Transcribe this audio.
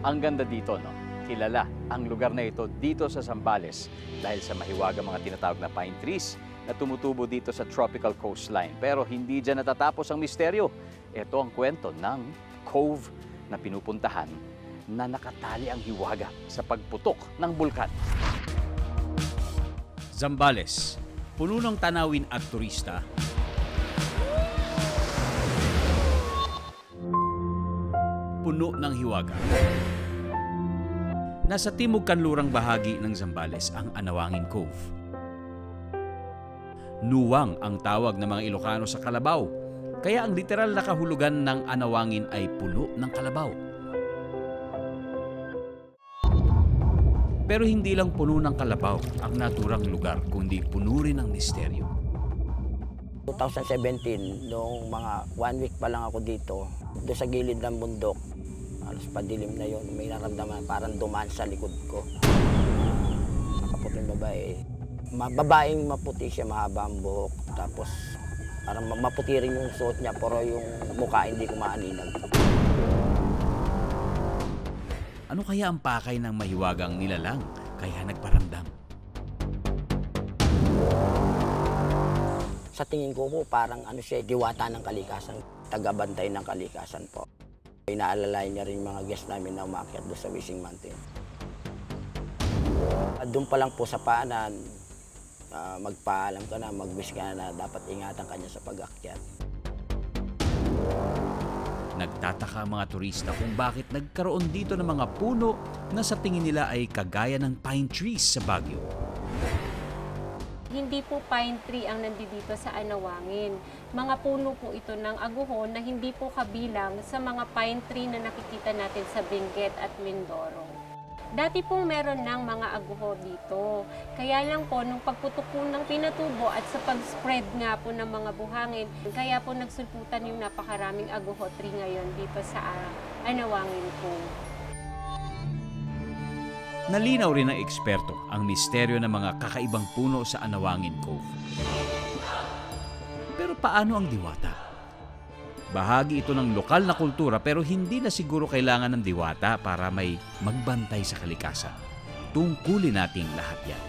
Ang ganda dito, no? Kilala ang lugar na ito dito sa Zambales dahil sa mahiwagang mga tinatawag na pine trees na tumutubo dito sa tropical coastline. Pero hindi dyan natatapos ang misteryo. Ito ang kwento ng cove na pinupuntahan na nakatali ang hiwaga sa pagputok ng bulkan. Zambales, puno ng tanawin at turista. Puno ng hiwaga. Nasa timog kanlurang bahagi ng Zambales ang Anawangin Cove. Nuwang ang tawag ng mga Ilocano sa kalabaw, kaya ang literal na kahulugan ng Anawangin ay puno ng kalabaw. Pero hindi lang puno ng kalabaw ang naturang lugar, kundi puno rin ng misteryo. 2017, noong mga 1 week pa lang ako dito, doon sa gilid ng bundok, alas padilim na yon, may naramdaman parang dumaan sa likod ko. Nakaputing babae. Babaeng maputi siya, mahaba ang buhok. Tapos parang maputi rin yung suot niya, pero yung mukha hindi ko maaninag. Ano kaya ang pakay ng mahiwagang nilalang kaya nagparamdam? Sa tingin ko po, parang ano siya, diwata ng kalikasan, tagabantay ng kalikasan po. Inaalalayan niya rin mga guests namin na umakyat doon sa Wishing Mountain. Doon pa lang po sa paanan, magpaalam ka na, mag-wish ka na dapat ingatan ka niya sa pag-akyat. Nagtataka ang mga turista kung bakit nagkaroon dito ng mga puno na sa tingin nila ay kagaya ng pine trees sa Baguio. Hindi po pine tree ang nandito sa Anawangin. Mga puno po ito ng aguhon na hindi po kabilang sa mga pine tree na nakikita natin sa Benguet at Mindoro. Dati pong meron ng mga aguho dito. Kaya lang po, nung pagputok po ng pinatubo at sa pag-spread nga po ng mga buhangin, kaya po nagsulputan yung napakaraming aguho tree ngayon dito sa Anawangin po. Nalinaw rin ng eksperto ang misteryo ng mga kakaibang puno sa Anawangin Cove. Pero paano ang diwata? Bahagi ito ng lokal na kultura pero hindi na siguro kailangan ng diwata para may magbantay sa kalikasan. Tungkulin nating lahat yan.